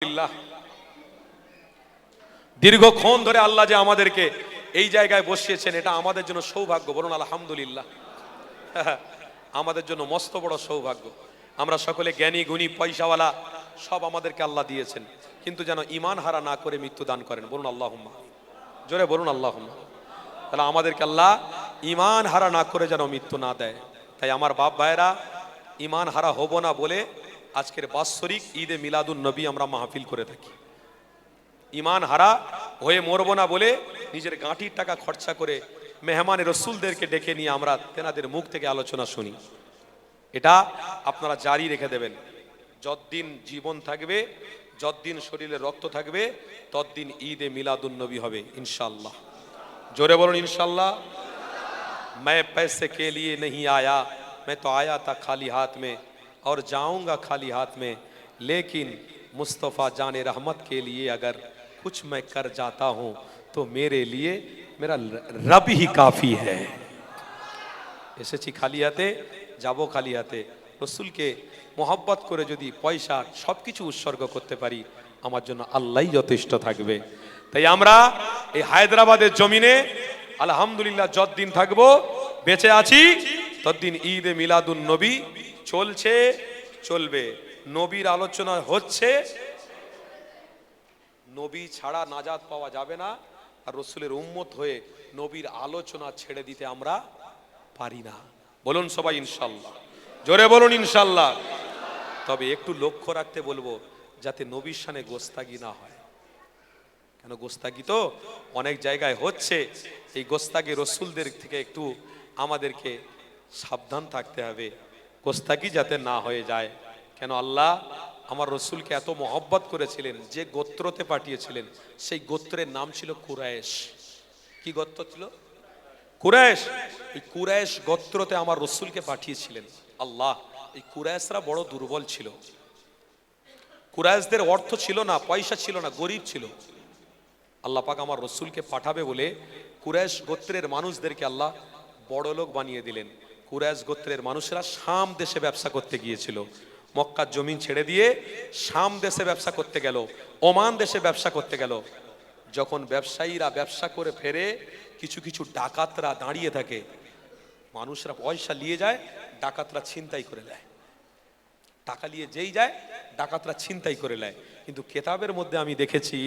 আলহামদুলিল্লাহ, দীর্ঘক্ষণ ধরে আল্লাহ যে আমাদেরকে এই জায়গায় বসিয়েছেন, এটা আমাদের জন্য সৌভাগ্য। বলুন আলহামদুলিল্লাহ। আমাদের জন্য মস্ত বড় সৌভাগ্য। আমরা সকলে জ্ঞানী গুণী পয়সাওয়ালা, সব আমাদেরকে আল্লাহ দিয়েছেন, কিন্তু যেন ঈমান হারা না করে মৃত্যু দান করেন। বলুন আল্লাহুম্মা, জোরে বলুন আল্লাহুম্মা। তাহলে আমাদেরকে আল্লাহ ঈমান হারা না করে যেন মৃত্যু না দেয়। তাই আমার বাপ ভাইয়েরা, ঈমান হারা হব না বলে আজকের বাৎসরিক ঈদে মিলাদুন নবী আমরা মাহফিল করে থাকি। ঈমান হারা হয়ে মরবো না বলে নিজের গাঁটির টাকা খরচা করে মেহমান রসুলদেরকে ডেকে নিয়ে আমরা তেনাদের মুখ থেকে আলোচনা শুনি। এটা আপনারা জারি রেখে দেবেন। যতদিন জীবন থাকবে, যতদিন শরীরে রক্ত থাকবে, ততদিন ঈদে মিলাদুন নবী হবে ইনশাআল্লাহ। জোরে বলুন ইনশাআল্লাহ। मैं पैसे के लिए नहीं आया, मैं तो आया था खाली हाथ में और जाऊंगा खाली हाथ में, लेकिन मुस्तफ़ा जाने रहमत के लिए अगर कुछ मैं कर जाता हूँ तो मेरे लिए मेरा रब ही काफ़ी है। এসেছি খালি হাতে, যাবো খালি হাতে। রসুলকে মোহাব্বত করে যদি পয়সা সবকিছু উৎসর্গ করতে পারি, আমার জন্য আল্লাহই যথেষ্ট থাকবে। তাই আমরা এই হায়দ্রাবাদের জমিনে আলহামদুলিল্লাহ যতদিন থাকবো, বেঁচে আছি, ততদিন ঈদে মিলাদুন নবী চলছে, চলবে। নবীর আলোচনা হচ্ছে। নবী ছাড়া নাজাত পাওয়া যাবে না, আর রসুলের উম্মত হয়ে নবীর আলোচনা ছেড়ে দিতে আমরা পারি না। বলুন সবাই ইনশাল্লাহ, জোরে বলুন ইনশাল্লাহ। তবে একটু লক্ষ্য রাখতে বলবো, যাতে নবীর শানে গোস্তাগি না হয়। কেন গোস্তাগি তো অনেক জায়গায় হচ্ছে। এই গোস্তাগি রসুলদের থেকে একটু আমাদেরকে সাবধান থাকতে হবে, গোস্তাগি যাতে না হয়ে যায়। কেন আল্লাহ আমার রসুলকে এত মহব্বত করেছিলেন, যে গোত্রতে পাঠিয়েছিলেন সেই গোত্রের নাম ছিল কুরাইশ। কি গোত্র ছিল? কুরাইশ। এই কুরাইশ গোত্রতে আমার রসুলকে পাঠিয়েছিলেন আল্লাহ। এই কুরাইশরা বড় দুর্বল ছিল। কুরাইশদের অর্থ ছিল না, পয়সা ছিল না, গরিব ছিল। আল্লাহ পাক আমার রসুলকে পাঠাবে বলে কুরাইশ গোত্রের মানুষদেরকে আল্লাহ বড় লোক বানিয়ে দিলেন। কুরাইশ গোত্রের মানুষরা শাম দেশে ব্যবসা করতে গিয়েছিল। মক্কার জমিন ছেড়ে দিয়ে শাম দেশে ব্যবসা করতে গেল, ওমান দেশে ব্যবসা করতে গেল। যখন ব্যবসায়ীরা ব্যবসা করে ফেরে, কিছু কিছু ডাকাতরা দাঁড়িয়ে থাকে। মানুষরা পয়সা নিয়ে যায়, ডাকাতরা ছিনতাই করে নেয়। টাকা নিয়ে যেই যায়, ডাকাতরা ছিনতাই করে নেয়। কিন্তু কেতাবের মধ্যে আমি দেখেছি,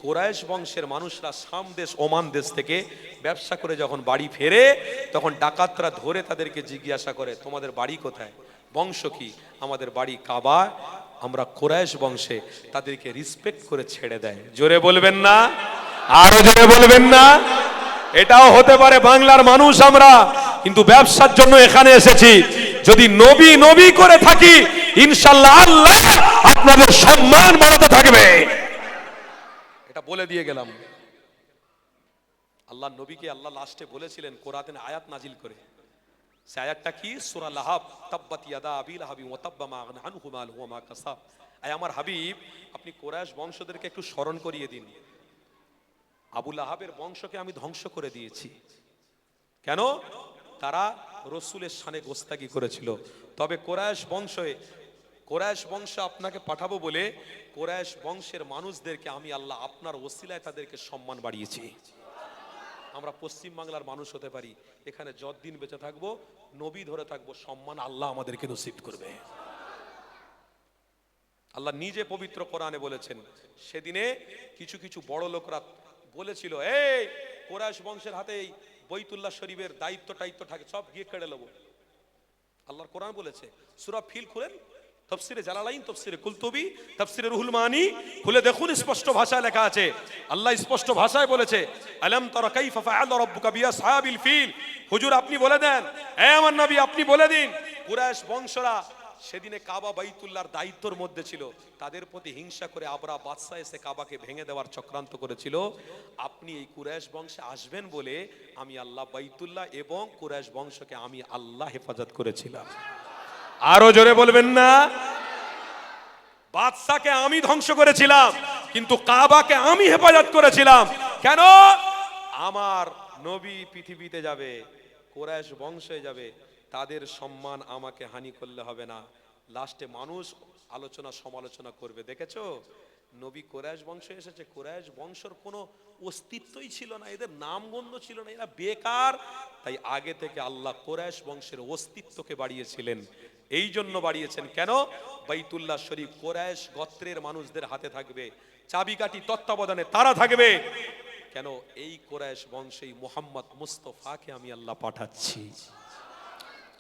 কুরাইশ বংশের মানুষরা শাম দেশ, ওমান দেশ থেকে ব্যবসা করে যখন বাড়ি ফেরে, তখন ডাকাতরা ধরে তাদেরকে জিজ্ঞাসা করে, তোমাদের বাড়ি কোথায়, বংশ কি? আমাদের বাড়ি কাবা, আমরা কুরাইশ বংশে। তাদেরকে রিসপেক্ট করে ছেড়ে দেয়। জোরে বলবেন না? আরো জোরে বলবেন না? এটাও হতে পারে বাংলার মানুষ আমরা, কিন্তু ব্যবসার জন্য এখানে এসেছি। যদি নবী নবী করে থাকি, ইনশাআল্লাহ আল্লাহ আপনাদের সম্মান বাড়াতে থাকবে। এটা বলে দিয়ে গেলাম। আল্লাহ নবীকে আল্লাহ লাস্টে বলেছিলেন কোরআনে আয়াত নাজিল করে। সে আয়াতটা কি? সূরা লাহাব, তাব্বাত ইয়াদা আবি লাহাবি ওয়া তাব্বা মা আগনা আনহু মালুহু ওয়া মা কাসাব। আয় আমার হাবিব, আপনি কুরাইশ বংশদেরকে একটু স্মরণ করিয়ে দিন। আবু লাহাবের বংশকে আমি ধ্বংস করে দিয়েছি। কেন? তারা রসুলের শানে গোস্তাগি করেছিল। তবে কুরাইশ বংশ আপনাকে পাঠাবো বলে কুরাইশ বংশের মানুষদেরকে আমি আল্লাহ আপনার ওসিলায় তাদেরকে সম্মান বাড়িয়েছি। আমরা পশ্চিম বাংলার মানুষ হতে পারি, এখানে যতদিন বেঁচে থাকবো, নবী ধরে থাকবো, সম্মান আল্লাহ আমাদেরকে নসিব করবে। আল্লাহ নিজে পবিত্র কোরআনে বলেছেন, সেদিনে কিছু কিছু বড় লোকরা বলেছিল, এই কুরাইশ বংশের হাতে এই বাইতুল্লাহ শরীফের দায়িত্ব থাকে, সব গিয়ে কেড়ে নেবো। আল্লাহর কোরআন বলেছে, সূরা ফিল খুলেন, তাফসিরে জালালাইন, তাফসিরে কুলতুবি, তাফসিরে রুহুল মানি খুলে দেখুন, স্পষ্ট ভাষায় লেখা আছে। আল্লাহ স্পষ্ট ভাষায় বলেছে, আলাম তারা কাইফা ফাআলা রাব্বুকা বিআসহাবিল ফিল। হুজুর আপনি বলে দেন, হে আমার নবী আপনি বলে দিন, কুরাইশ বংশরা সেদিনে কাবা বাইতুল্লাহর দায়িত্বের মধ্যে ছিল। তাদের প্রতি হিংসা করে আবরা বাদশা এসে কাবাকে ভেঙে দেওয়ার চক্রান্ত করেছিল। আপনি এই কুরাইশ বংশে আসবেন বলে আমি আল্লাহ বাইতুল্লাহ এবং কুরাইশ বংশকে আমি আল্লাহ হেফাজত করেছিলাম। আরো জোরে বলবেন না? বাদশাকে আমি ধ্বংস করেছিলাম, কিন্তু কাবাকে আমি হেফাজত করেছিলাম। কেন? আমার নবী পৃথিবীতে যাবে, কুরাইশ বংশে যাবে, তাদের সম্মান আমাকে হানি করলে হবে না। লাস্টে মানুষ আলোচনা সমালোচনা করবে। দেখেছো নবী কুরাইশ বংশে এসেছে, কুরাইশ বংশের কোনো অস্তিত্বই ছিল না, এদের নামগন্ধ ছিল না, এরা বেকার। তাই আগে থেকে আল্লাহ কুরাইশ বংশের অস্তিত্বকে বাড়িয়েছিলেন। এই জন্য বাড়িয়েছেন কেন? বাইতুল্লাহ শরীফ কুরাইশ গোত্রের মানুষদের হাতে থাকবে, চাবিকাঠি তত্ত্বাবধানে তারা থাকবে। কেন? এই কুরাইশ বংশেই মুহাম্মদ মুস্তাফাকে আমি আল্লাহ পাঠাচ্ছি।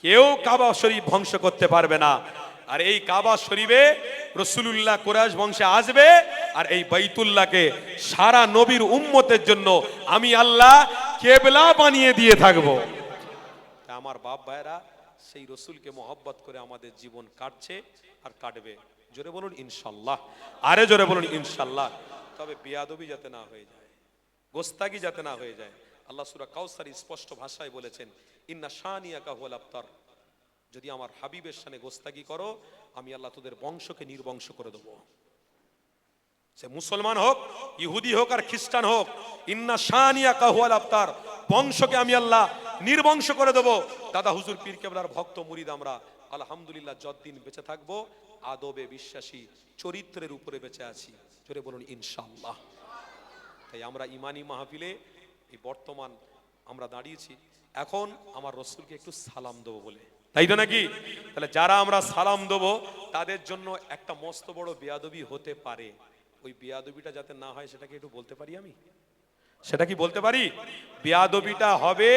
কেউ কাবা শরীফ ধ্বংস করতে পারবে না। আর এই কাবা শরীফে রাসূলুল্লাহ কুরাইশ বংশে আসবে, আর এই বাইতুল্লাহকে সারা নবীর উম্মতের জন্য আমি আল্লাহ কেবলা বানিয়ে দিয়ে থাকবো। আমার বাপ ভাইরা সেই রসুলকে মহব্বত করে আমাদের জীবন কাটছে আর কাটবে। জোরে বলুন ইনশাল্লাহ, আরে জোরে বলুন ইনশাল্লাহ। তবে বেয়াদবি যাতে না হয়ে যায়, গোস্তাগি যাতে না হয়ে যায়। আল্লাহ সূরা কাউসারে স্পষ্ট ভাষায় বলেছেন, ইন্না শানিয়াকা হুয়াল আবতার। যদি আমার হাবিবের শানে গোস্তাগি করো, আমি আল্লাহ তোদের বংশকে নির্বংশ করে দেবো। সে মুসলমান হোক, ইহুদি হোক আর খ্রিস্টান হোক, ইন্না শানিয়াকা হুয়াল আবতার, বংশকে আমি আল্লাহ নির্বংশ করে দেবো। দাদা হুজুর পীর কেবলার ভক্ত মুরিদ আমরা আলহামদুলিল্লাহ যতদিন বেঁচে থাকবো আদবে বিশ্বাসী, চরিত্রের উপরে বেঁচে আছি। জোরে বলুন ইনশাআল্লাহ। তাই আমরা ইমানি মাহফিলে এই বর্তমান আমরা দাঁড়িয়েছি, এখন আমার রসুলকে একটু সালাম দেবো বলে, তাই তো নাকি? তাহলে যারা আমরা সালাম দেবো তাদের জন্য একটা মস্ত বড় বেয়াদবি হতে পারে। ওই বেয়াদবিটা যাতে না হয় সেটাকে একটু বলতে পারি আমি? সেটা কি বলতে পারি? বেয়াদবিটা হবে,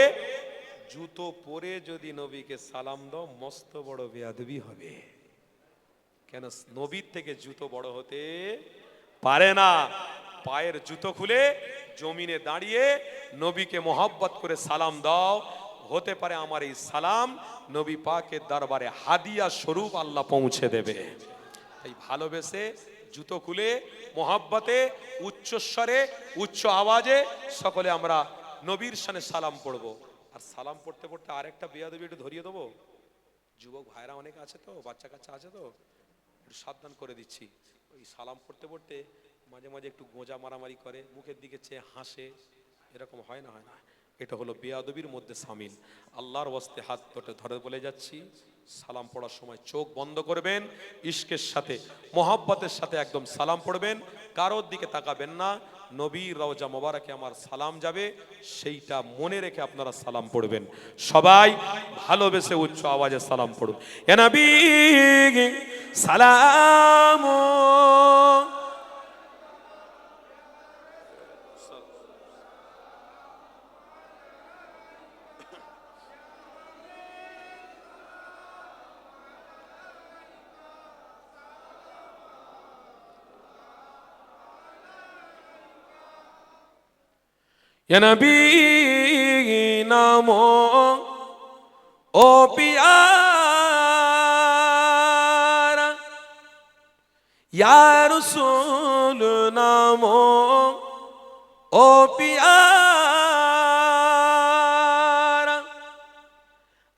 জুতো পরে যদি নবীকে সালাম দাও মস্ত বড় বেয়াদবি হবে। কেন? নবীর থেকে জুতো বড় হতে পারে না। পায়ের জুতো খুলে জমিনে দাঁড়িয়ে নবীকে মোহাব্বত করে সালাম দাও, হতে পারে আমার এই সালাম নবী পাকের দরবারে হাদিয়া স্বরূপ আল্লাহ পৌঁছে দেবে। তাই ভালোবেসে জুতো খুলে মোহাব্বতে উচ্চস্বরে উচ্চ আওয়াজে সকলে আমরা নবীর শানে সালাম পড়বো। আর সালাম পড়তে পড়তে আরেকটা বেয়াদবি একটু ধরিয়ে দেবো। যুবক ভাইরা অনেক আছে তো, বাচ্চা কাচ্চা আছে তো, একটু সাবধান করে দিচ্ছি। ওই সালাম পড়তে পড়তে মাঝে মাঝে একটু গোঁজা মারামারি করে, মুখের দিকে চেয়ে হাসে, এরকম হয় না? হয় না? এটা হলো বেয়াদবির মধ্যে সামিল। আল্লাহর ওয়াস্তে হাত ধরে বলে যাচ্ছি, সালাম পড়ার সময় চোখ বন্ধ করবেন, ইশকের সাথে মোহাব্বতের সাথে একদম সালাম পড়বেন, কারোর দিকে তাকাবেন না। নবীর রওজা মোবারকে আমার সালাম যাবে, সেইটা মনে রেখে আপনারা সালাম পড়বেন। সবাই ভালোবেসে উচ্চ আওয়াজে সালাম পড়ুন। এ নবী সালাম या नबी नामो ओ प्यारा, या रसूल नामो ओ प्यारा,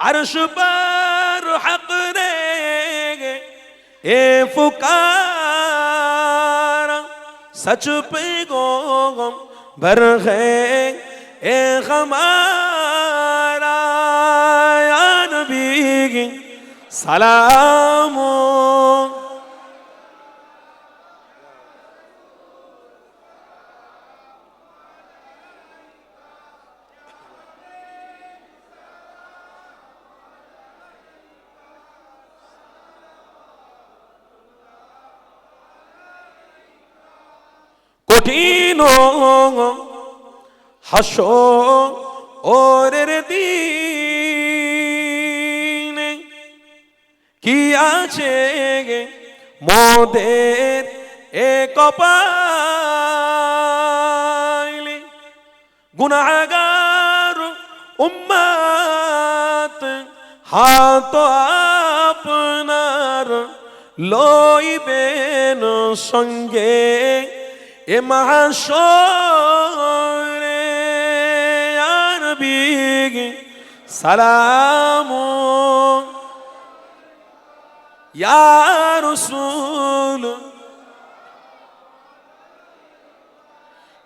अर्श पर हक रे ए फुकारा, सच पे गोगम भर है एक हमारा, या नबी सलाम কঠিনো হাসরের দিন কি আছে মোদের এ কপালে, গুনাহগার উম্মত হাত আপনার লইবেন সঙ্গে এ মাহশরে, ইয়া নবী সালাম ইয়া রাসূল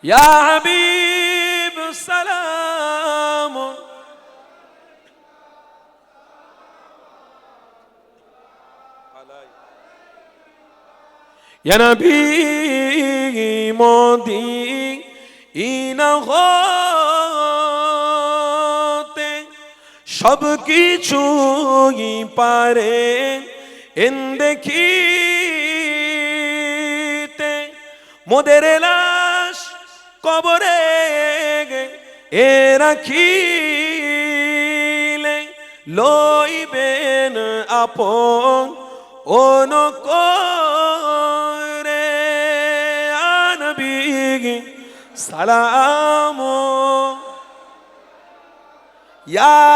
ইয়া হাবিব সালাম। ইয়া নবী মদিনা হতে সব কিছুই পারে এন দেখিতে মোদের লাশ কবরে এ রাখিলে লইবেন আপন অনুকরে নবী সালাম ইয়া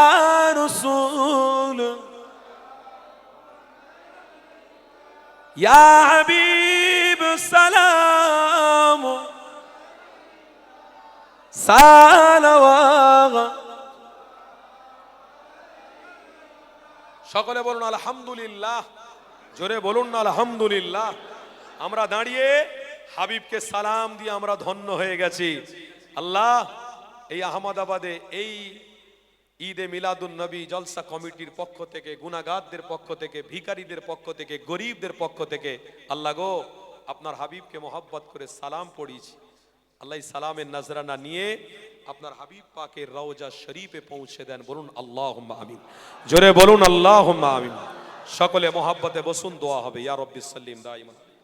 রাসূল ইয়া হাবিব সালাম সালাওয়াত। সকলে বলুন আলহামদুলিল্লাহ, জোরে বলুন না আলহামদুলিল্লাহ। আমরা দাঁড়িয়ে হাবিবকে সালাম দিয়ে আমরা ধন্য হয়ে গেছি। আল্লাহ এই আহমদাবাদে এই ঈদে মিলাদুন নবী জলসা কমিটির পক্ষ থেকে, গুনাহগারদের পক্ষ থেকে, ভিখারীদের পক্ষ থেকে, গরিবদের পক্ষ থেকে আল্লাহ গো আপনার হাবিবকে মহব্বত করে সালাম পড়িয়েছি। আল্লাহ সালামের নজরানা নিয়ে আপনার হাবিব পাকের রওজা শরীফে পৌঁছে দেন। বলুন আল্লাহুম্মা আমিন, জোরে বলুন আল্লাহুম্মা আমিন। সকলে মহব্বতে বসুন, দোয়া হবে। ইয়া রব্বি সাল্লিম দাইমান।